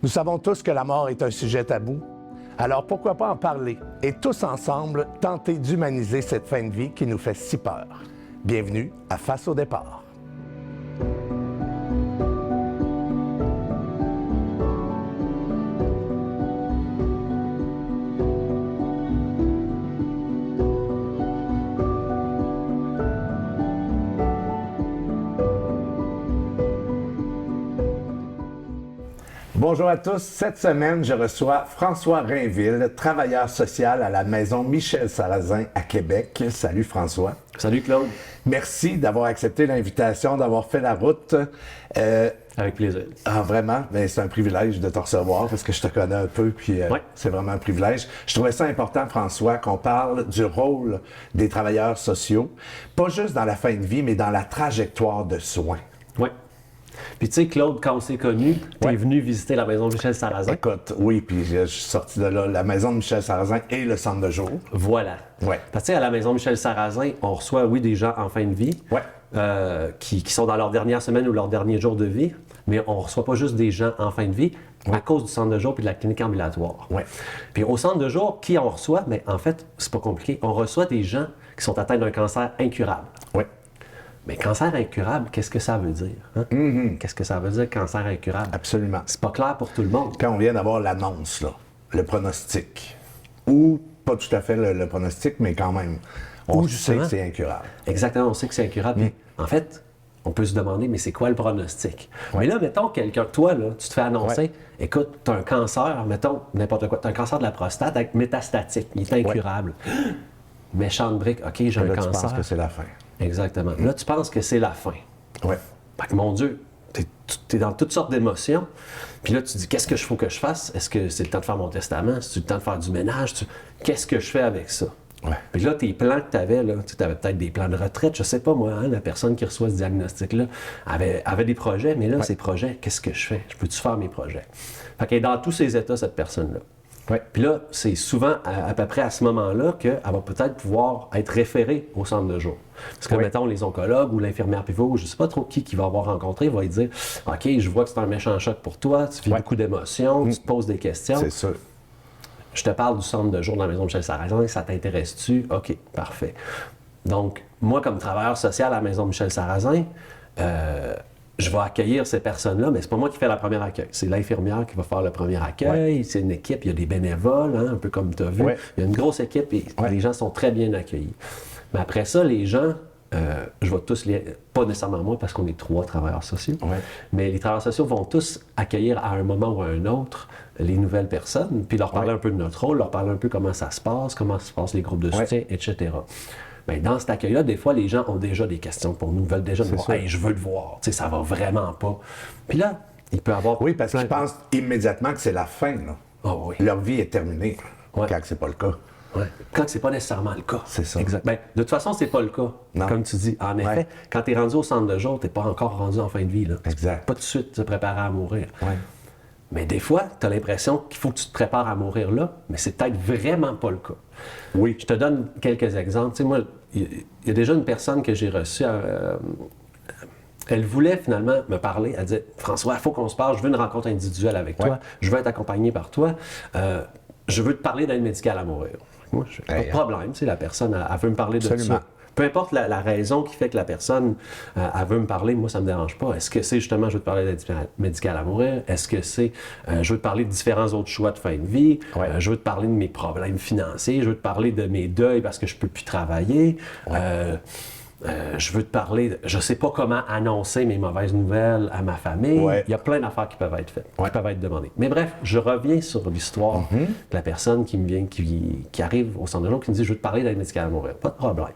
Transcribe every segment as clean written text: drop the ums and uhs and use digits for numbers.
Nous savons tous que la mort est un sujet tabou. Alors pourquoi pas en parler et tous ensemble tenter d'humaniser cette fin de vie qui nous fait si peur. Bienvenue à Face au départ. Bonjour à tous. Cette semaine, je reçois François Rainville, travailleur social à la maison Michel Sarrazin à Québec. Salut François. Salut Claude. Merci d'avoir accepté l'invitation, d'avoir fait la route. Avec plaisir. Vraiment, c'est un privilège de te recevoir parce que je te connais un peu, puis c'est vraiment un privilège. Je trouvais ça important, François, qu'on parle du rôle des travailleurs sociaux, pas juste dans la fin de vie, mais dans la trajectoire de soins. Oui. Puis tu sais, Claude, quand on s'est connus, t'es venu visiter la maison Michel Sarrazin. Écoute, oui, puis je suis sorti de là, la maison de Michel Sarrazin et le centre de jour. Voilà. Ouais. Parce que tu sais, à la maison Michel Sarrazin, on reçoit, oui, des gens en fin de vie, qui sont dans leur dernière semaine ou leur dernier jour de vie, mais on reçoit pas juste des gens en fin de vie à cause du centre de jour puis de la clinique ambulatoire. Ouais. Puis au centre de jour, qui on reçoit? Mais en fait, c'est pas compliqué. On reçoit des gens qui sont atteints d'un cancer incurable. Oui. Mais cancer incurable, qu'est-ce que ça veut dire? Hein? Qu'est-ce que ça veut dire, cancer incurable? Absolument. C'est pas clair pour tout le monde. Quand on vient d'avoir l'annonce, là, le pronostic, ou pas tout à fait le pronostic, mais quand même, on sait que c'est incurable. Exactement, on sait que c'est incurable. Puis, en fait, on peut se demander, mais c'est quoi le pronostic? Mais là, mettons quelqu'un, toi, là, tu te fais annoncer, écoute, tu as un cancer, mettons, n'importe quoi, tu as un cancer de la prostate avec métastatique, il est incurable. Méchante brique, OK, j'ai un cancer. Tu penses que c'est la fin. Exactement. Là, tu penses que c'est la fin. Oui. Fait que, mon Dieu, t'es dans toutes sortes d'émotions. Puis là, tu te dis, qu'est-ce que je faut que je fasse? Est-ce que c'est le temps de faire mon testament? C'est le temps de faire du ménage? Qu'est-ce que je fais avec ça? Ouais. Puis là, tes plans que tu avais, tu avais peut-être des plans de retraite, je sais pas moi, hein, la personne qui reçoit ce diagnostic-là avait des projets, mais là, ces projets, qu'est-ce que je fais? Je peux-tu faire mes projets? Fait qu'elle est dans tous ces états, cette personne-là. Ouais. Puis là, c'est souvent à peu près à ce moment-là qu'elle va peut-être pouvoir être référée au centre de jour. Parce que, mettons, les oncologues ou l'infirmière pivot, ou je ne sais pas trop qui va avoir rencontré, va lui dire « OK, je vois que c'est un méchant choc pour toi, tu vis beaucoup d'émotions, tu te poses des questions. » C'est sûr. Je te parle du centre de jour dans la maison Michel Sarrazin, ça t'intéresse-tu? OK, parfait. Donc, moi, comme travailleur social à la maison Michel Sarrazin, je vais accueillir ces personnes-là, mais c'est pas moi qui fais le premier accueil. C'est l'infirmière qui va faire le premier accueil. C'est une équipe, il y a des bénévoles, hein, un peu comme tu as vu. Il y a une grosse équipe et les gens sont très bien accueillis. Mais après ça, les gens, je vais tous pas nécessairement moi parce qu'on est 3 travailleurs sociaux, mais les travailleurs sociaux vont tous accueillir à un moment ou à un autre les nouvelles personnes, puis leur parler un peu de notre rôle, leur parler un peu comment ça se passe les groupes de soutien, etc. Bien, dans cet accueil-là, des fois, les gens ont déjà des questions pour nous, veulent déjà nous voir. Hey, je veux le voir, tu sais, ça va vraiment pas. Puis là, il peut avoir. Oui, parce qu'ils pensent immédiatement que c'est la fin, là. Oh, oui. Leur vie est terminée, quand c'est pas le cas. Ouais. Quand c'est pas nécessairement le cas. C'est ça. Exact. Ben, de toute façon, c'est pas le cas. Non. Comme tu dis. En effet, quand tu es rendu au centre de jour, tu n'es pas encore rendu en fin de vie. Là. Exact. Pas tout de suite te préparer à mourir. Ouais. Mais des fois, tu as l'impression qu'il faut que tu te prépares à mourir là, mais c'est peut-être vraiment pas le cas. Oui. Je te donne quelques exemples. Tu sais, moi, il y a déjà une personne que j'ai reçue. Elle voulait finalement me parler. Elle disait « François, il faut qu'on se parle. Je veux une rencontre individuelle avec toi. Je veux être accompagné par toi. Je veux te parler d'aide médicale à mourir. » Moi, je n'ai pas de problème. Tu sais, la personne, elle veut me parler de ça. Peu importe la raison qui fait que la personne elle veut me parler, moi, ça ne me dérange pas. Est-ce que c'est justement, je veux te parler d'aide médicale à mourir? Est-ce que c'est, je veux te parler de différents autres choix de fin de vie? Je veux te parler de mes problèmes financiers? Je veux te parler de mes deuils parce que je ne peux plus travailler? Je veux te parler, je ne sais pas comment annoncer mes mauvaises nouvelles à ma famille. Il y a plein d'affaires qui peuvent être faites, qui peuvent être demandées. Mais bref, je reviens sur l'histoire de la personne qui me vient, qui arrive au centre de jour, qui me dit « Je veux te parler d'aide médicale à mourir. » Pas de problème.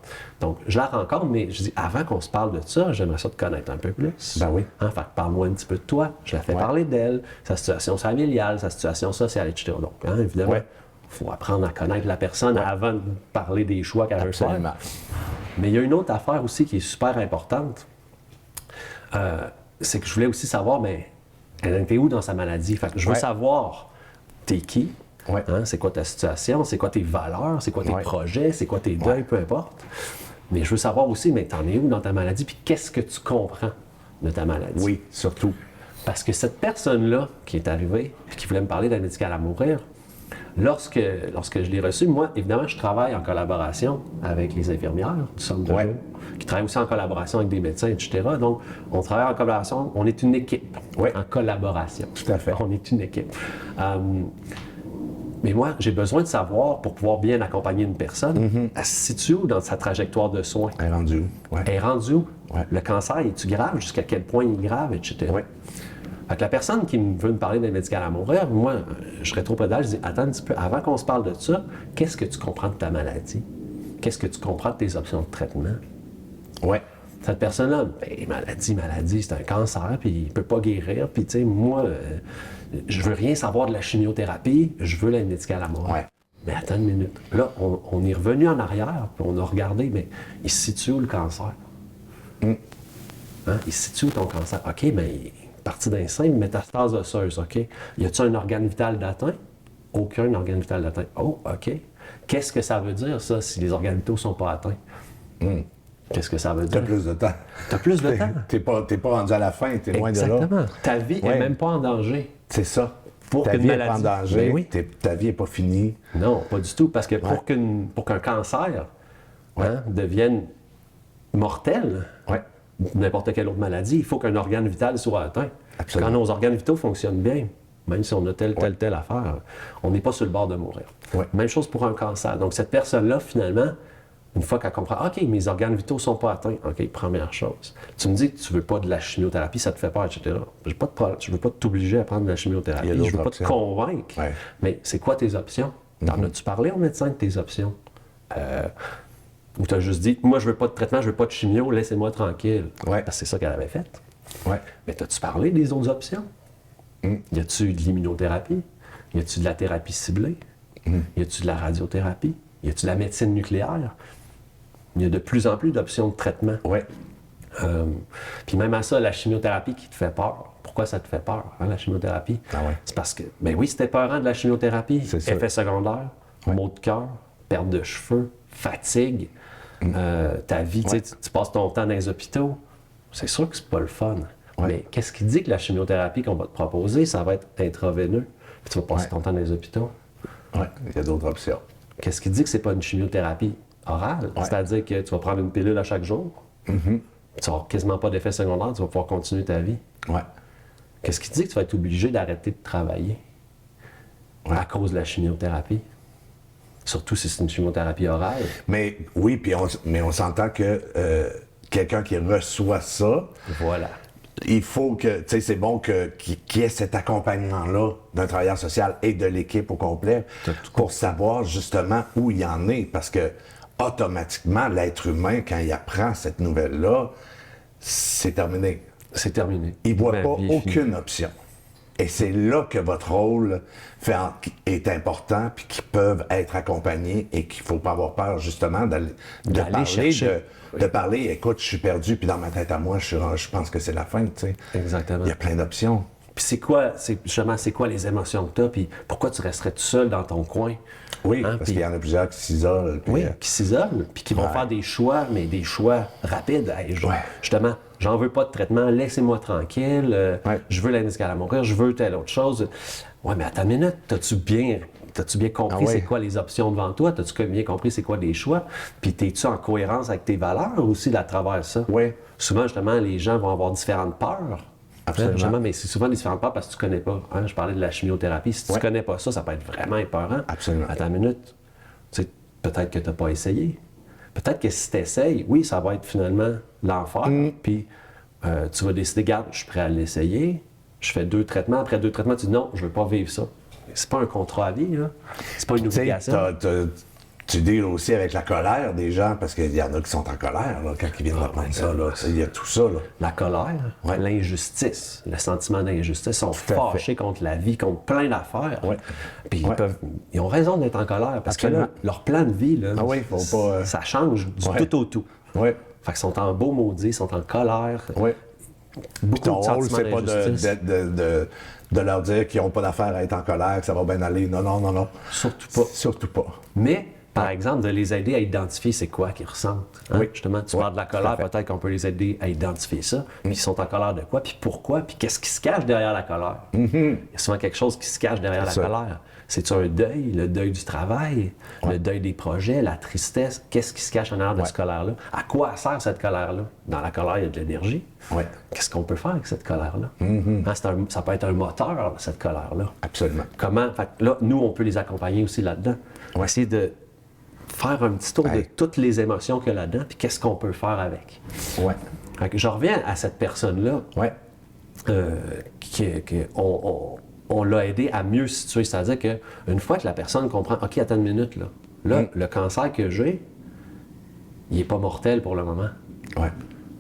Donc, je la rencontre, mais je dis « Avant qu'on se parle de ça, j'aimerais ça te connaître un peu plus. » Ben oui. Hein, fait que parle-moi un petit peu de toi. Je la fais parler d'elle, sa situation familiale, sa situation sociale, etc. Donc, hein, évidemment, il faut apprendre à connaître la personne avant de parler des choix qu'elle veut faire. Mais il y a une autre affaire aussi qui est super importante. C'est que je voulais aussi savoir, mais elle était où dans sa maladie? Fait que je veux savoir, t'es qui? Hein, c'est quoi ta situation? C'est quoi tes valeurs? C'est quoi tes projets? C'est quoi tes deuils? Peu importe. Mais je veux savoir aussi, mais t'en es où dans ta maladie? Puis qu'est-ce que tu comprends de ta maladie? Oui, surtout. Parce que cette personne-là qui est arrivée et qui voulait me parler d'aide médicale à mourir, lorsque je l'ai reçu, moi, évidemment, je travaille en collaboration avec les infirmières du centre de jour, qui travaillent aussi en collaboration avec des médecins, etc. Donc, on travaille en collaboration, on est une équipe, en collaboration. Tout à fait. On est une équipe. Mais moi, j'ai besoin de savoir, pour pouvoir bien accompagner une personne, elle se situe où dans sa trajectoire de soins? Elle est rendue où? Elle est rendue où? Ouais. Le cancer, est-tu grave? Jusqu'à quel point il est grave, etc. Oui. Fait que la personne qui veut me parler d'aide médicale à mourir, moi, je serais trop prudent, je dis, attends un petit peu, avant qu'on se parle de ça, qu'est-ce que tu comprends de ta maladie? Qu'est-ce que tu comprends de tes options de traitement? Oui. Cette personne-là, maladie, c'est un cancer, puis il peut pas guérir, puis tu sais, moi, je veux rien savoir de la chimiothérapie, je veux l'aide médicale à mourir. Ouais. Mais attends une minute. Là, on est revenu en arrière, puis on a regardé, mais il se situe où le cancer? Hein? Il se situe où ton cancer? OK, mais il est parti d'un simple métastase osseuse, OK? Y a-t-il un organe vital d'atteint? Aucun organe vital d'atteint. Oh, OK. Qu'est-ce que ça veut dire, ça, si les organes vitaux ne sont pas atteints? Qu'est-ce que ça veut dire? T'as plus de temps. T'as plus de temps. T'es pas rendu à la fin, t'es loin de là. Exactement. Ta vie n'est même pas en danger. C'est ça. Pour ta qu'une vie n'est maladie. pas en danger, Ben oui. ta vie n'est pas finie. Non, pas du tout. Parce que pour qu'un cancer devienne mortel, n'importe quelle autre maladie, il faut qu'un organe vital soit atteint. Absolument. Quand nos organes vitaux fonctionnent bien, même si on a telle affaire, on n'est pas sur le bord de mourir. Ouais. Même chose pour un cancer. Donc, cette personne-là, finalement, une fois qu'elle comprend, OK, mes organes vitaux ne sont pas atteints, OK, première chose. Tu me dis que tu ne veux pas de la chimiothérapie, ça te fait peur, etc. Je ne veux pas t'obliger à prendre de la chimiothérapie, je ne veux pas te convaincre. Ouais. Mais c'est quoi tes options? T'en as-tu parlé au médecin de tes options? Ou tu as juste dit, moi, je veux pas de traitement, je veux pas de chimio, laissez-moi tranquille. Ouais. Parce que c'est ça qu'elle avait fait. Ouais. Mais t'as-tu parlé des autres options? Y a-tu de l'immunothérapie? Y a-tu de la thérapie ciblée? Y a-tu de la radiothérapie? Y a-tu de la médecine nucléaire? Il y a de plus en plus d'options de traitement. Ouais. Puis même à ça, la chimiothérapie qui te fait peur. Pourquoi ça te fait peur, la chimiothérapie? Ah ouais. C'est parce que, ben oui, c'était peurant de la chimiothérapie. C'est ça. Effets secondaires, maux de cœur, perte de cheveux, fatigue, ta vie, tu passes ton temps dans les hôpitaux. C'est sûr que c'est pas le fun. Ouais. Mais qu'est-ce qui dit que la chimiothérapie qu'on va te proposer, ça va être intraveineux? Puis tu vas passer ton temps dans les hôpitaux. Oui, il y a d'autres options. Qu'est-ce qui dit que c'est pas une chimiothérapie orale? Ouais. C'est-à-dire que tu vas prendre une pilule à chaque jour, tu n'auras quasiment pas d'effet secondaire, tu vas pouvoir continuer ta vie. Ouais. Qu'est-ce qui dit que tu vas être obligé d'arrêter de travailler à cause de la chimiothérapie? Surtout si c'est une chimiothérapie orale. Mais oui, puis on s'entend que quelqu'un qui reçoit ça, Voilà. il faut que, tu sais, c'est bon qu'il y ait cet accompagnement-là d'un travailleur social et de l'équipe au complet pour savoir justement où il en est. Parce que automatiquement, l'être humain, quand il apprend cette nouvelle-là, c'est terminé. C'est terminé. Il ne voit Ma pas vie est aucune finie. option. Et c'est là que votre rôle est important, puis qu'ils peuvent être accompagnés et qu'il ne faut pas avoir peur, justement, de parler, chercher. de parler. Écoute, je suis perdu, puis dans ma tête à moi, je pense que c'est la fin, tu sais. Exactement. Il y a plein d'options. Puis c'est quoi les émotions que tu as, puis pourquoi tu resterais tout seul dans ton coin? Oui, Hein, parce puis- qu'il y en a plusieurs qui s'isolent. Puis, qui s'isolent, puis qui vont faire des choix, mais des choix rapides. Hey, justement, j'en veux pas de traitement, laissez-moi tranquille, je veux l'aide médicale à mourir, je veux telle autre chose. Ouais, mais attends une minute, t'as-tu bien compris c'est quoi les options devant toi? T'as-tu bien compris c'est quoi les choix? Puis t'es-tu en cohérence avec tes valeurs aussi à travers ça? Oui. Souvent, justement, les gens vont avoir différentes peurs. Absolument. Justement, mais c'est souvent des différentes peurs parce que tu connais pas. Hein? Je parlais de la chimiothérapie. Si tu connais pas ça, ça peut être vraiment épeurant. Absolument. Attends une minute. Tu sais, peut-être que tu n'as pas essayé. Peut-être que si tu essayes, oui, ça va être finalement l'enfer. Puis tu vas décider, regarde, je suis prêt à l'essayer. Je fais 2 traitements. Après 2 traitements, tu dis non, je veux pas vivre ça. C'est pas un contrat à vie, là. C'est pas une Tu sais, obligation. tu deals aussi avec la colère des gens, parce qu'il y en a qui sont en colère là, quand ils viennent d'apprendre ça. Là. Il y a tout ça. Là. La colère, l'injustice, le sentiment d'injustice, ils sont fâchés contre la vie, contre plein d'affaires. Ouais. Puis ils ont raison d'être en colère parce Absolument. que leur plan de vie, là, faut pas, ça change du tout au tout. Oui. Fait qu'ils sont en beau maudit, ils sont en colère. Oui. Beaucoup Ton de rôle, sentiments c'est pas d'injustice. de leur dire qu'ils n'ont pas d'affaire à être en colère, que ça va bien aller. Non, non, non, non. Surtout pas. Surtout pas. Mais Par exemple, de les aider à identifier c'est quoi qu'ils ressentent. Hein? Oui. Justement, tu parles de la colère, peut-être qu'on peut les aider à identifier ça. Puis ils sont en colère de quoi, puis pourquoi, puis qu'est-ce qui se cache derrière la colère. Il y a souvent quelque chose qui se cache derrière la colère. C'est-tu un deuil, le deuil du travail, le deuil des projets, la tristesse? Qu'est-ce qui se cache en arrière de cette colère-là? À quoi sert cette colère-là? Dans la colère, il y a de l'énergie. Qu'est-ce qu'on peut faire avec cette colère-là? Hein, ça peut être un moteur, cette colère-là. Absolument. Comment? Fait que là, nous, on peut les accompagner aussi là-dedans. On va essayer de faire un petit tour de toutes les émotions qu'il y a là-dedans, puis qu'est-ce qu'on peut faire avec. Fait que je reviens à cette personne-là on l'a aidé à mieux se situer. C'est-à-dire qu'une fois que la personne comprend, OK, attends une minute, là, le cancer que j'ai, il n'est pas mortel pour le moment.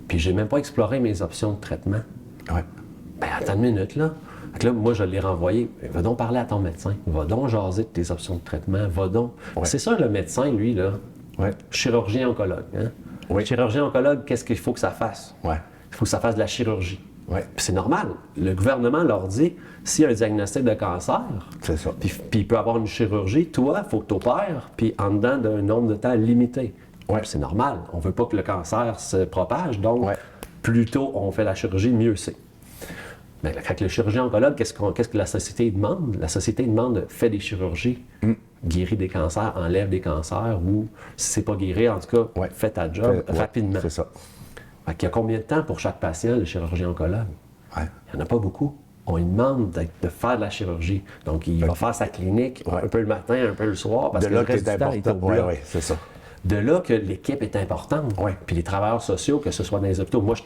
Puis j'ai même pas exploré mes options de traitement. Ben attends une minute, là. Donc là, moi, je l'ai renvoyé. Va donc parler à ton médecin. Va donc jaser de tes options de traitement. Va donc. C'est ça, le médecin, lui, là. Chirurgien oncologue. Hein? Chirurgien oncologue, qu'est-ce qu'il faut que ça fasse? Il faut que ça fasse de la chirurgie. Puis c'est normal. Le gouvernement leur dit, s'il y a un diagnostic de cancer, puis il peut avoir une chirurgie, toi, il faut que tu opères, puis en dedans d'un nombre de temps limité. C'est normal. On ne veut pas que le cancer se propage, donc plus tôt on fait la chirurgie, mieux c'est. Mais avec le chirurgien oncologue, qu'est-ce que la société demande? La société demande, fais des chirurgies, guéris des cancers, enlève des cancers, ou si c'est pas guéri, en tout cas, fais ta job rapidement. C'est ça. Il y a combien de temps pour chaque patient, le chirurgien oncologue? Il n'y en a pas beaucoup. On lui demande de faire de la chirurgie. Donc, il va faire sa clinique un peu le matin, un peu le soir, parce que le reste du temps, il est au bloc. C'est ça. De là que l'équipe est importante. Puis les travailleurs sociaux, que ce soit dans les hôpitaux, moi, je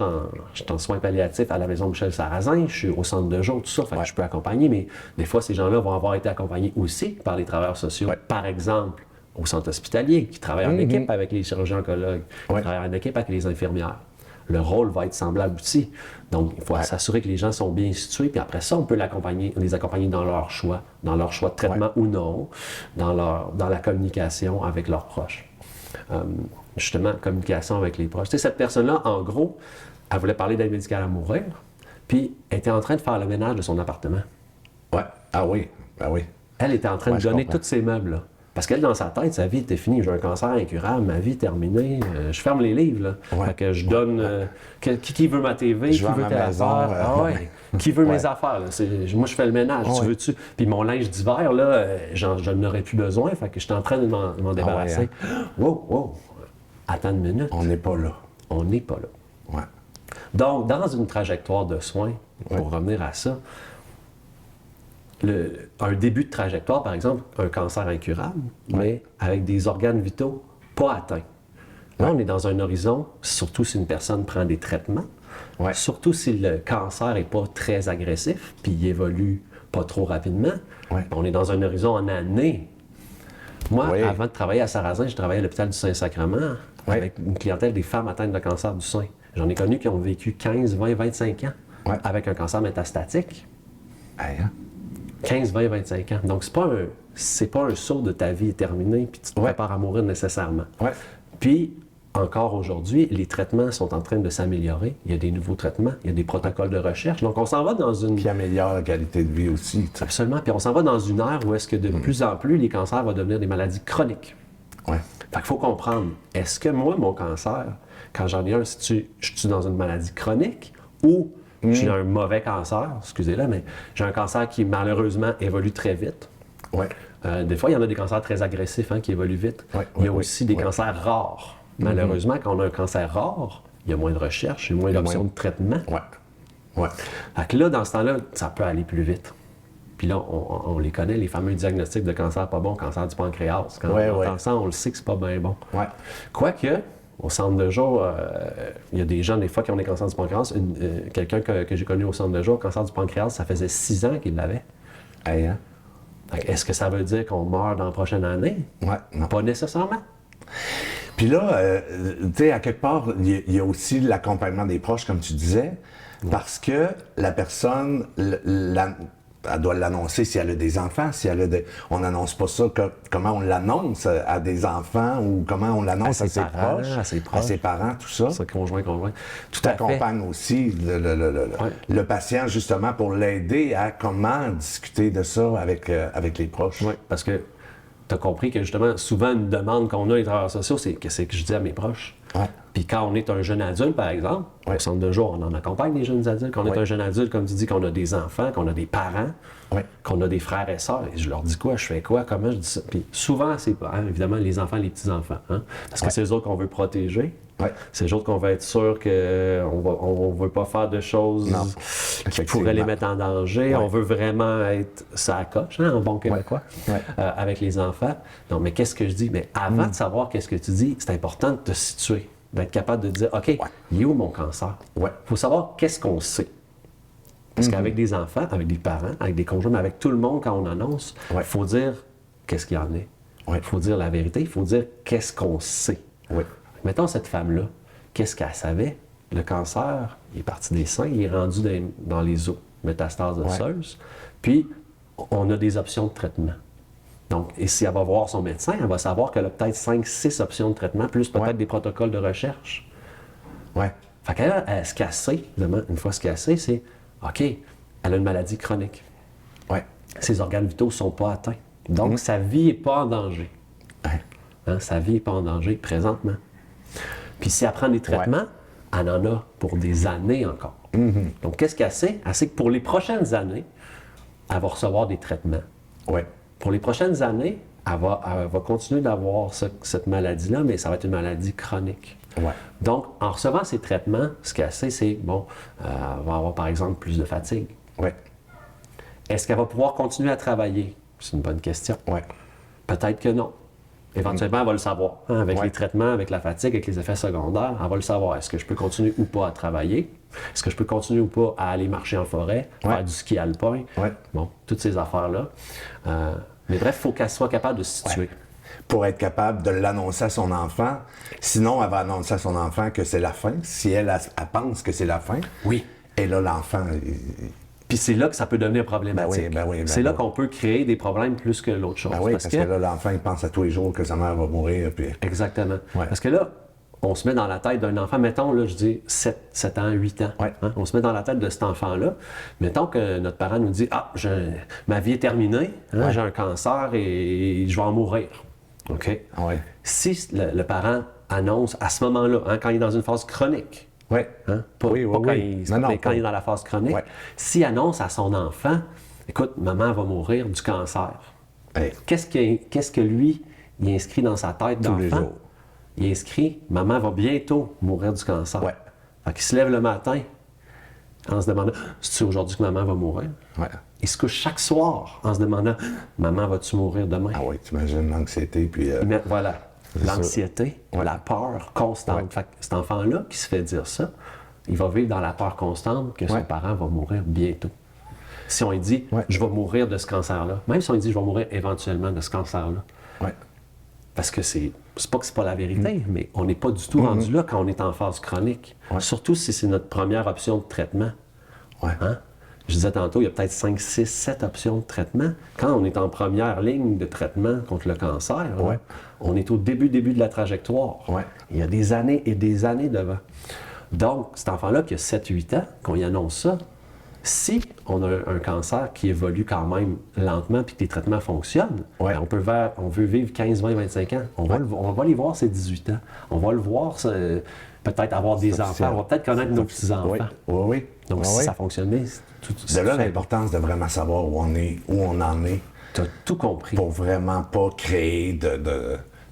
suis en soins palliatifs à la maison Michel Sarrazin, je suis au centre de jour, tout ça, fait que je peux accompagner, mais des fois, ces gens-là vont avoir été accompagnés aussi par les travailleurs sociaux. Par exemple, au centre hospitalier, qui travaillent en équipe avec les chirurgiens oncologues, qui travaillent en équipe avec les infirmières. Le rôle va être semblable aussi. Donc, il faut s'assurer que les gens sont bien situés, puis après ça, on peut les accompagner dans leur choix de traitement ou non, dans la communication avec leurs proches. Justement, communication avec les proches. Tu sais, cette personne-là, en gros, elle voulait parler d'aide médicale à mourir, puis elle était en train de faire le ménage de son appartement. Ah oui, ben oui. Elle était en train de donner tous ses meubles-là. Parce qu'elle, dans sa tête, sa vie était finie. J'ai un cancer incurable, ma vie est terminée. Je ferme les livres, là. Fait que je donne... qui veut ma TV? Qui veut tes affaires? Qui veut mes affaires? Là? Moi, je fais le ménage. Tu veux-tu? Puis mon linge d'hiver, là, je n'aurais plus besoin. Fait que j'étais en train de m'en débarrasser. Wow! Attends une minute. On n'est pas là. On n'est pas là. Donc, dans une trajectoire de soins, pour revenir à ça, un début de trajectoire, par exemple, un cancer incurable, mais avec des organes vitaux pas atteints. Là, on est dans un horizon, surtout si une personne prend des traitements, surtout si le cancer n'est pas très agressif, puis il évolue pas trop rapidement. On est dans un horizon en années. Moi, avant de travailler à Sarrazin, je travaillais à l'hôpital du Saint-Sacrement avec une clientèle des femmes atteintes de cancer du sein. J'en ai connu qui ont vécu 15, 20, 25 ans avec un cancer métastatique. 15, 20, 25 ans. Donc, c'est pas un saut de ta vie est terminé puis tu te prépares à mourir nécessairement. Puis, encore aujourd'hui, les traitements sont en train de s'améliorer. Il y a des nouveaux traitements, il y a des protocoles de recherche. Donc, on s'en va dans une... Qui améliore la qualité de vie aussi. T'sais. Absolument. Puis, on s'en va dans une ère où est-ce que de plus en plus, les cancers vont devenir des maladies chroniques. Fait qu'il faut comprendre, est-ce que moi, mon cancer, quand j'en ai un, je suis dans une maladie chronique ou... J'ai un mauvais cancer, excusez-le, mais j'ai un cancer qui malheureusement évolue très vite. Des fois, il y en a des cancers très agressifs qui évoluent vite. Il y a aussi des cancers rares. Malheureusement, quand on a un cancer rare, il y a moins de recherche, il y a moins d'options de traitement. Fait que là, dans ce temps-là, ça peut aller plus vite. Puis là, on les connaît, les fameux diagnostics de cancer pas bon, cancer du pancréas. Quand on entend ça, on le sait que c'est pas bien bon. Quoique, au centre de jour, il y a des gens, des fois, qui ont des cancers du pancréas. Quelqu'un que j'ai connu au centre de jour, cancer du pancréas, ça faisait 6 ans qu'il l'avait. Est-ce que ça veut dire qu'on meurt dans la prochaine année? Non. Pas nécessairement. Puis là, tu sais, à quelque part, il y a aussi l'accompagnement des proches, comme tu disais, parce que la personne, elle doit l'annoncer si elle a des enfants, si elle a on n'annonce pas ça, comment on l'annonce à des enfants ou comment on l'annonce à ses proches, à ses parents, tout ça. C'est conjoint. Tu t'accompagnes aussi le patient, justement, pour l'aider à comment discuter de ça avec les proches. Parce que tu as compris que justement, souvent, une demande qu'on a les travailleurs sociaux, c'est que je dis à mes proches. Ouais. Puis quand on est un jeune adulte, par exemple, au centre de jour, on en accompagne des jeunes adultes. Quand on est un jeune adulte, comme tu dis, qu'on a des enfants, qu'on a des parents, qu'on a des frères et sœurs, et je leur dis quoi, je fais quoi, comment je dis ça. Puis souvent, c'est pas, évidemment, les enfants, les petits-enfants, hein, parce que c'est eux autres qu'on veut protéger. C'est eux autres qu'on veut être sûr qu'on ne veut pas faire de choses qui pourraient les mettre en danger. On veut vraiment être ça coche, hein, en bon québécois, avec les enfants. Non, mais qu'est-ce que je dis? Mais avant de savoir qu'est-ce que tu dis, c'est important de te situer, d'être capable de dire, OK, il est où mon cancer? Il faut savoir qu'est-ce qu'on sait. Parce qu'avec des enfants, avec des parents, avec des conjoints, mais avec tout le monde, quand on annonce, il faut dire qu'est-ce qu'il y en est. Il faut dire la vérité, il faut dire qu'est-ce qu'on sait. Mettons cette femme-là, qu'est-ce qu'elle savait? Le cancer, il est parti des seins, il est rendu dans les os, métastases osseuses. Puis, on a des options de traitement. Donc, et si elle va voir son médecin, elle va savoir qu'elle a peut-être 5-6 options de traitement, plus peut-être des protocoles de recherche. Fait qu'elle, ce qu'elle sait, évidemment, une fois ce qu'elle sait, c'est, OK, elle a une maladie chronique. Ses organes vitaux ne sont pas atteints. Donc, sa vie n'est pas en danger. Hein, sa vie n'est pas en danger présentement. Puis si elle prend des traitements, elle en a pour des années encore. Donc, qu'est-ce qu'elle sait? Elle sait que pour les prochaines années, elle va recevoir des traitements. Pour les prochaines années, elle va continuer d'avoir cette maladie-là, mais ça va être une maladie chronique. Donc, en recevant ces traitements, ce qu'elle sait, c'est, bon, elle va avoir par exemple plus de fatigue. Est-ce qu'elle va pouvoir continuer à travailler? C'est une bonne question. Peut-être que non. Éventuellement, elle va le savoir. Hein, avec les traitements, avec la fatigue, avec les effets secondaires, elle va le savoir. Est-ce que je peux continuer ou pas à travailler? Est-ce que je peux continuer ou pas à aller marcher en forêt, faire du ski alpin? Bon, toutes ces affaires-là. Mais bref, il faut qu'elle soit capable de se situer. Pour être capable de l'annoncer à son enfant. Sinon, elle va annoncer à son enfant que c'est la fin. Si elle pense que c'est la fin. Et là, l'enfant... Puis c'est là que ça peut devenir problématique. C'est là qu'on peut créer des problèmes plus que l'autre chose. Parce que là, l'enfant, il pense à tous les jours que sa mère va mourir. Puis... Exactement. Parce que là, on se met dans la tête d'un enfant, mettons, là, je dis 7 ans, 8 ans. Hein? On se met dans la tête de cet enfant-là. Mettons que notre parent nous dit « Ah, ma vie est terminée, hein, j'ai un cancer et je vais en mourir. » OK? Si le parent annonce à ce moment-là, hein, quand il est dans une phase chronique, hein? Pas quand il est dans la phase chronique. S'il annonce à son enfant, écoute, maman va mourir du cancer. Qu'est-ce que lui, il inscrit dans sa tête d'enfant? Il inscrit, maman va bientôt mourir du cancer. Fait qu'il se lève le matin en se demandant, c'est-tu aujourd'hui que maman va mourir? Il se couche chaque soir en se demandant, maman, vas-tu mourir demain? T'imagines l'anxiété. Puis voilà. L'anxiété, la peur constante. Fait que cet enfant-là qui se fait dire ça, il va vivre dans la peur constante que son parent va mourir bientôt. Si on lui dit « je vais mourir de ce cancer-là », même si on lui dit « je vais mourir éventuellement de ce cancer-là », parce que c'est pas que c'est pas la vérité, mais on n'est pas du tout rendu là quand on est en phase chronique. Surtout si c'est notre première option de traitement. Hein? Je disais tantôt, il y a peut-être 5, 6, 7 options de traitement. Quand on est en première ligne de traitement contre le cancer, là, on est au début de la trajectoire. Il y a des années et des années devant. Donc, cet enfant-là qui a 7-8 ans, qu'on y annonce ça, si on a un cancer qui évolue quand même lentement puis que les traitements fonctionnent, ben on veut vivre 15, 20, 25 ans. On va les voir ces 18 ans. On va le voir, peut-être avoir des enfants. On va peut-être connaître nos petits-enfants. Donc, si ça fonctionne bien, de là l'importance de vraiment savoir où on en est. Tu as tout compris. Pour vraiment pas créer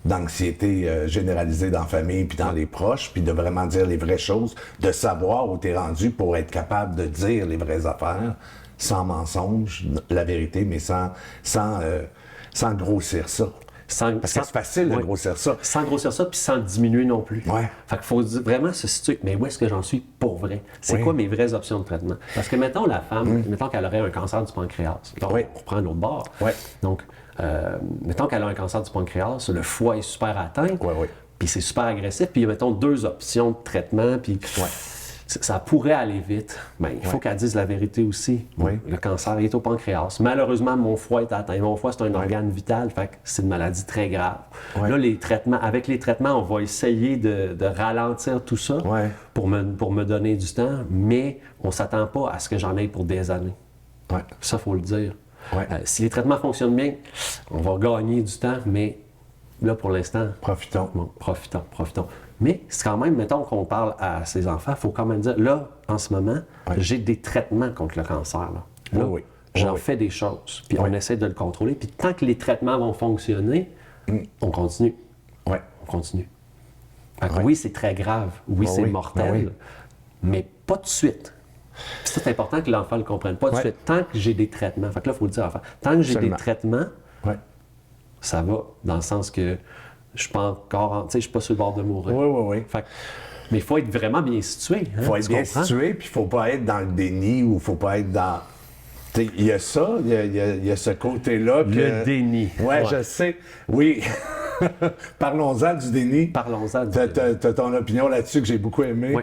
d'anxiété généralisée dans la famille puis dans les proches, puis de vraiment dire les vraies choses, de savoir où tu es rendu pour être capable de dire les vraies affaires, sans mensonge, la vérité, mais sans grossir ça. Parce que c'est facile de grossir ça. Sans grossir ça, puis sans diminuer non plus. Fait qu'il faut vraiment se situer. Mais où est-ce que j'en suis pour vrai? C'est quoi mes vraies options de traitement? Parce que, mettons, la femme, mettons qu'elle aurait un cancer du pancréas. Donc, on prend l'autre bord. Donc, mettons qu'elle a un cancer du pancréas, le foie est super atteint, puis c'est super agressif, puis mettons 2 options de traitement, puis ça pourrait aller vite. Mais il faut qu'elle dise la vérité aussi. Le cancer est au pancréas. Malheureusement, mon foie est atteint. Mon foie, c'est un organe vital, fait que c'est une maladie très grave. Là, avec les traitements, on va essayer de ralentir tout ça pour me donner du temps, mais on ne s'attend pas à ce que j'en aie pour des années. Ça, il faut le dire. Ouais. Si les traitements fonctionnent bien, on va gagner du temps, mais là, pour l'instant, Profitons. bon, profitons. Mais c'est quand même, mettons qu'on parle à ces enfants, il faut quand même dire, là, en ce moment, j'ai des traitements contre le cancer. Là, j'en fais des choses, puis on essaie de le contrôler. Puis tant que les traitements vont fonctionner, on continue. Ouais. On continue. Oui, c'est très grave. Oui, c'est mortel. Mais pas de suite. Puis c'est important que l'enfant le comprenne. Pas de suite. Tant que j'ai des traitements. Fait que là, il faut le dire à l'enfant. Tant que j'ai des traitements, ça va, dans le sens que je suis pas encore, tu sais, je suis pas sur le bord de mourir. Oui. Mais il faut être vraiment bien situé. Il faut être bien situé, puis il faut pas être dans le déni ou il faut pas être dans... Il y a ça, il y a ce côté-là. Le déni. Oui, je sais. Oui. Parlons-en du déni. Parlons-en du déni. Tu as ton opinion là-dessus que j'ai beaucoup aimé. Oui.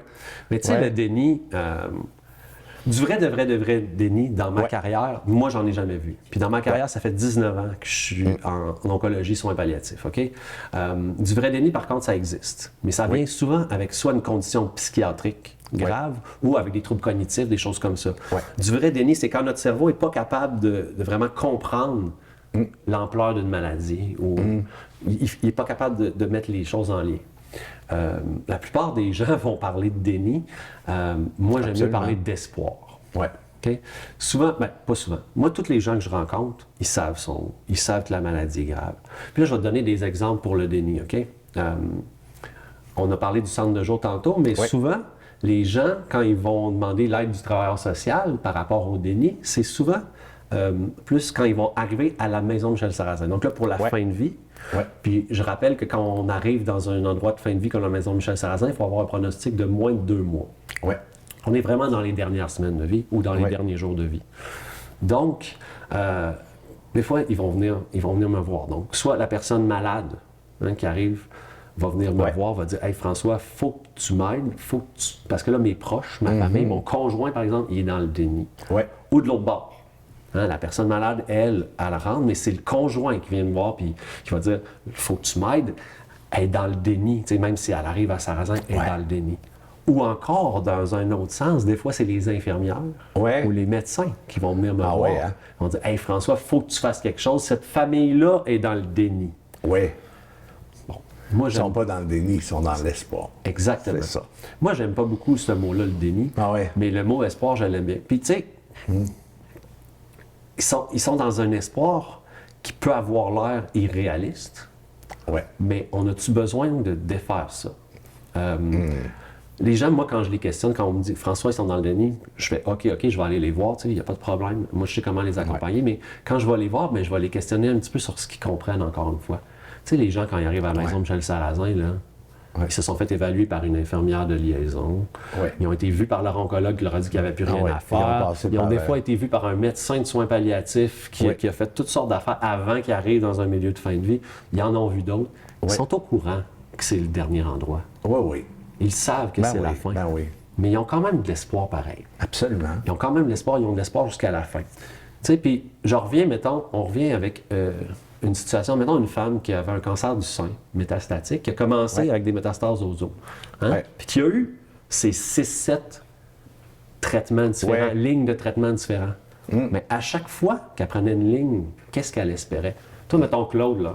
Mais tu sais, le déni, du vrai déni dans ma carrière, moi, j'en ai jamais vu. Puis dans ma carrière, ça fait 19 ans que je suis en oncologie, soins palliatifs, OK? Du vrai déni, par contre, ça existe. Mais ça vient souvent avec soit une condition psychiatrique grave ou avec des troubles cognitifs, des choses comme ça. Du vrai déni, c'est quand notre cerveau n'est pas capable de vraiment comprendre l'ampleur d'une maladie ou il n'est pas capable de mettre les choses en lien. La plupart des gens vont parler de déni. Moi, j'aime mieux parler d'espoir. Okay? Souvent, pas souvent. Moi, tous les gens que je rencontre, ils savent que la maladie est grave. Puis là, je vais te donner des exemples pour le déni. OK? On a parlé du centre de jour tantôt, mais souvent, les gens, quand ils vont demander l'aide du travailleur social par rapport au déni, c'est souvent plus quand ils vont arriver à la maison Michel Sarrazin. Donc là, pour la fin de vie. Puis je rappelle que quand on arrive dans un endroit de fin de vie comme la maison Michel Sarrazin, il faut avoir un pronostic de moins de 2 mois. On est vraiment dans les dernières semaines de vie ou dans les derniers jours de vie. Donc, des fois, ils vont venir me voir. Donc, soit la personne malade qui arrive va venir me voir, va dire « Hey François, faut que tu m'aides, parce que là, mes proches, ma famille, mon conjoint, par exemple, il est dans le déni. Ou de l'autre bord. La personne malade, elle rentre, mais c'est le conjoint qui vient me voir puis qui va dire « Faut que tu m'aides ». Elle est dans le déni, même si elle arrive à Sarrazin, elle est dans le déni. Ou encore, dans un autre sens, des fois, c'est les infirmières ou les médecins qui vont venir me voir. Ils vont dire « Hey François, faut que tu fasses quelque chose. Cette famille-là est dans le déni. » Moi, ils ne sont pas dans le déni, ils sont dans l'espoir. Exactement. C'est ça. Moi, j'aime pas beaucoup ce mot-là, le déni. Mais le mot espoir, je l'aime bien. Puis, tu sais, ils sont dans un espoir qui peut avoir l'air irréaliste. Mais on a-tu besoin de défaire ça? Les gens, moi, quand je les questionne, quand on me dit « François, ils sont dans le déni », je fais « OK, je vais aller les voir, il n'y a pas de problème. Moi, je sais comment les accompagner. Mais quand je vais les voir, je vais les questionner un petit peu sur ce qu'ils comprennent, encore une fois. Tu sais, les gens, quand ils arrivent à la maison Michel Sarrazin, là, ils se sont fait évaluer par une infirmière de liaison. Ils ont été vus par leur oncologue qui leur a dit qu'il n'y avait plus rien à faire. Ils ont des fois été vus par un médecin de soins palliatifs qui a fait toutes sortes d'affaires avant qu'ils arrivent dans un milieu de fin de vie. Ils en ont vu d'autres. Ils sont au courant que c'est le dernier endroit. Ils savent que c'est la fin. Mais ils ont quand même de l'espoir pareil. Absolument. Ils ont quand même de l'espoir. Ils ont de l'espoir jusqu'à la fin. Tu sais, puis on revient avec une situation, mettons une femme qui avait un cancer du sein métastatique, qui a commencé avec des métastases aux os, puis qui a eu ces 6-7 traitements différents, lignes de traitement différents. Mais à chaque fois qu'elle prenait une ligne, qu'est-ce qu'elle espérait? Toi, mettons Claude, là,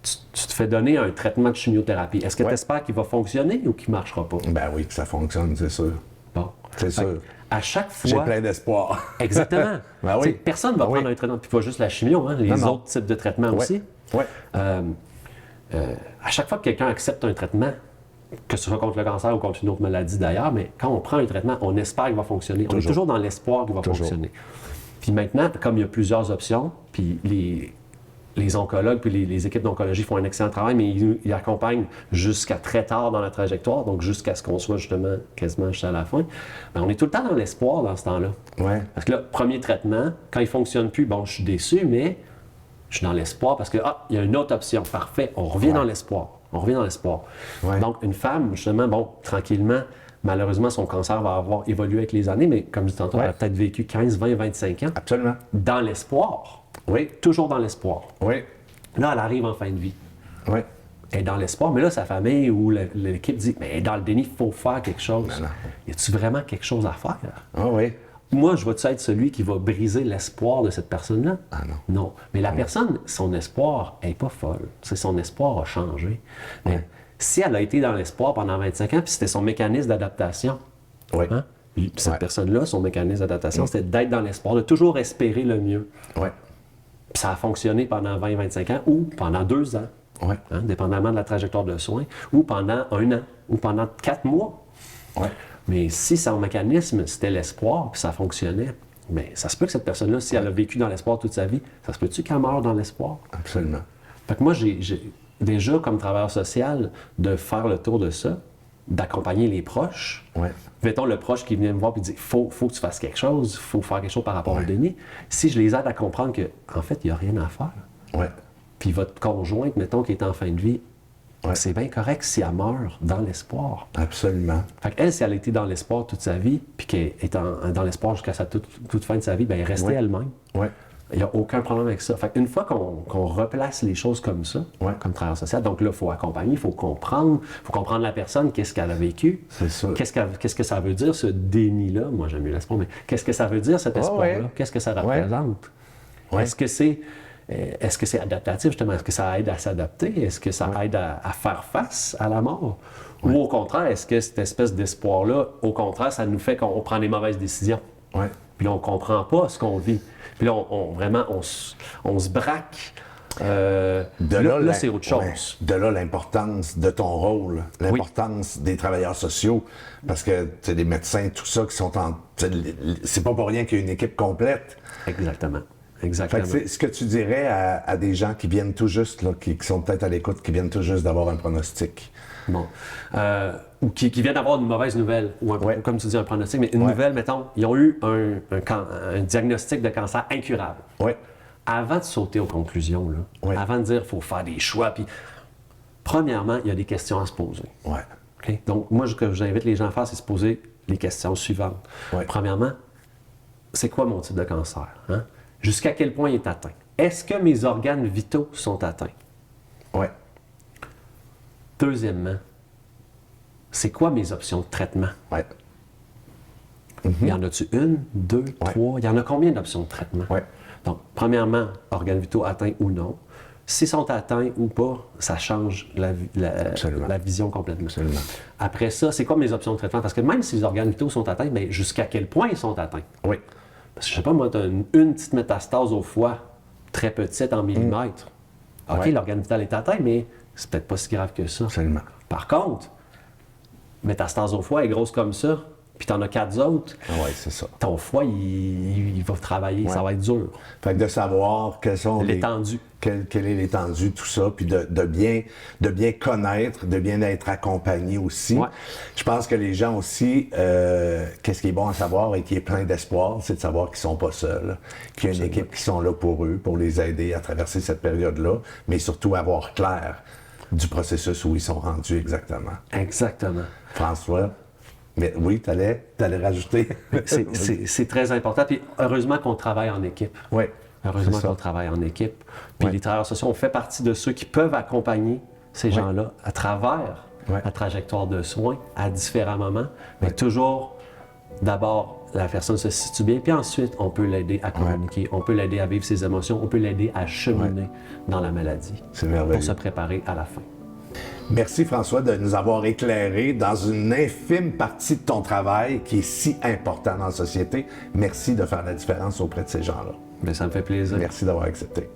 tu te fais donner un traitement de chimiothérapie. Est-ce que tu espères qu'il va fonctionner ou qu'il ne marchera pas? Ben oui, que ça fonctionne, c'est sûr. Bon. C'est sûr. À chaque fois... J'ai plein d'espoir. Exactement. Personne ne va prendre un traitement, puis pas juste la chimio, les autres types de traitements aussi. À chaque fois que quelqu'un accepte un traitement, que ce soit contre le cancer ou contre une autre maladie d'ailleurs, mais quand on prend un traitement, on espère qu'il va fonctionner. On est toujours dans l'espoir qu'il va fonctionner. Puis maintenant, comme il y a plusieurs options, puis les oncologues puis les équipes d'oncologie font un excellent travail, mais ils accompagnent jusqu'à très tard dans la trajectoire, donc jusqu'à ce qu'on soit justement quasiment jusqu'à la fin. Ben, on est tout le temps dans l'espoir dans ce temps-là. Parce que là, premier traitement, quand il ne fonctionne plus, bon, je suis déçu, mais je suis dans l'espoir parce que, il y a une autre option. Parfait, on revient dans l'espoir. Donc, une femme, justement, bon, tranquillement, malheureusement, son cancer va avoir évolué avec les années, mais comme je disais tantôt, elle a peut-être vécu 15, 20, 25 ans. Absolument. Dans l'espoir. Toujours dans l'espoir. Là, elle arrive en fin de vie. Elle est dans l'espoir, mais là, sa famille ou l'équipe dit « Mais dans le déni, il faut faire quelque chose. » Y a-tu vraiment quelque chose à faire? moi, je vais-tu être celui qui va briser l'espoir de cette personne-là? Ah non. Non. Mais la personne, son espoir n'est pas folle. Son espoir a changé. Mais si elle a été dans l'espoir pendant 25 ans, puis c'était son mécanisme d'adaptation, hein? Cette personne-là, son mécanisme d'adaptation, c'était d'être dans l'espoir, de toujours espérer le mieux. Ouais. Puis ça a fonctionné pendant 20-25 ans ou pendant 2 ans, hein, dépendamment de la trajectoire de soins, ou pendant 1 an, ou pendant 4 mois. Ouais. Mais si son mécanisme, c'était l'espoir, puis ça fonctionnait, bien, ça se peut que cette personne-là, si elle a vécu dans l'espoir toute sa vie, ça se peut-tu qu'elle meure dans l'espoir? Absolument. Fait que moi, j'ai déjà, comme travailleur social, de faire le tour de ça, d'accompagner les proches. Ouais. Mettons le proche qui vient me voir et dit faut que tu fasses quelque chose, il faut faire quelque chose par rapport au déni. Si je les aide à comprendre qu'en fait, il n'y a rien à faire. Ouais. Puis votre conjointe, mettons, qui est en fin de vie, c'est bien correct si elle meurt dans l'espoir. Absolument. Fait qu'elle, si elle a été dans l'espoir toute sa vie, puis qu'elle est dans l'espoir jusqu'à sa toute fin de sa vie, bien, elle restait elle-même. Ouais. Il n'y a aucun problème avec ça. Fait qu'une fois qu'on replace les choses comme ça, comme travailleur social, donc là, il faut accompagner, il faut comprendre la personne, qu'est-ce qu'elle a vécu. C'est ça. Qu'est-ce que ça veut dire, ce déni-là? Moi, j'aime mieux l'espoir, mais qu'est-ce que ça veut dire, cet espoir-là? Qu'est-ce que ça représente? Est-ce que c'est adaptatif, justement? Est-ce que ça aide à s'adapter? Est-ce que ça aide à faire face à la mort? Ou au contraire, est-ce que cette espèce d'espoir-là, au contraire, ça nous fait qu'on prend les mauvaises décisions? Puis là, on ne comprend pas ce qu'on vit. Puis là, on se braque. Là, c'est autre chose. De là, l'importance de ton rôle, l'importance des travailleurs sociaux, parce que tu des médecins, tout ça, qui sont c'est pas pour rien qu'il y a une équipe complète. Exactement. Fait que c'est ce que tu dirais à des gens qui viennent tout juste, là, qui sont peut-être à l'écoute, qui viennent tout juste d'avoir un pronostic. Bon. Ou qui viennent d'avoir une mauvaise nouvelle, ou comme tu dis, un pronostic, mais une nouvelle, mettons, ils ont eu un diagnostic de cancer incurable. Avant de sauter aux conclusions, là, avant de dire qu'il faut faire des choix, puis premièrement, il y a des questions à se poser. Okay? Donc, moi, ce que j'invite les gens à faire, c'est se poser les questions suivantes. Premièrement, c'est quoi mon type de cancer? Hein? Jusqu'à quel point il est atteint? Est-ce que mes organes vitaux sont atteints? Deuxièmement, c'est quoi mes options de traitement? Y en a-tu 1, 2, 3? Il y en a combien d'options de traitement? Donc, premièrement, organes vitaux atteints ou non. S'ils sont atteints ou pas, ça change la vision complètement. Absolument. Après ça, c'est quoi mes options de traitement? Parce que même si les organes vitaux sont atteints, bien, jusqu'à quel point ils sont atteints? Parce que je sais pas, moi, tu as une petite métastase au foie, très petite en millimètres. OK, l'organe vital est atteint, mais c'est peut-être pas si grave que ça. Absolument. Par contre, métastase au foie est grosse comme ça, puis tu en as 4 autres. C'est ça. Ton foie, il va travailler, ça va être dur. Fait que de savoir quelles sont l'étendue. Quelle est l'étendue, tout ça, puis de bien connaître, de bien être accompagné aussi. Je pense que les gens aussi, qu'est-ce qui est bon à savoir et qui est plein d'espoir, c'est de savoir qu'ils sont pas seuls, qu'il y a une équipe qui sont là pour eux, pour les aider à traverser cette période-là, mais surtout avoir clair du processus où ils sont rendus exactement. Exactement. François? Mais oui, t'allais rajouter. C'est très important. Puis heureusement qu'on travaille en équipe. Heureusement qu'on travaille en équipe. Puis les travailleurs sociaux, on fait partie de ceux qui peuvent accompagner ces gens-là à travers la trajectoire de soins à différents moments. Mais toujours, d'abord, la personne se situe bien. Puis ensuite, on peut l'aider à communiquer. On peut l'aider à vivre ses émotions. On peut l'aider à cheminer dans la maladie. C'est merveilleux. Pour se préparer à la fin. Merci François de nous avoir éclairé dans une infime partie de ton travail qui est si important dans la société. Merci de faire la différence auprès de ces gens-là. Bien, ça me fait plaisir. Merci d'avoir accepté.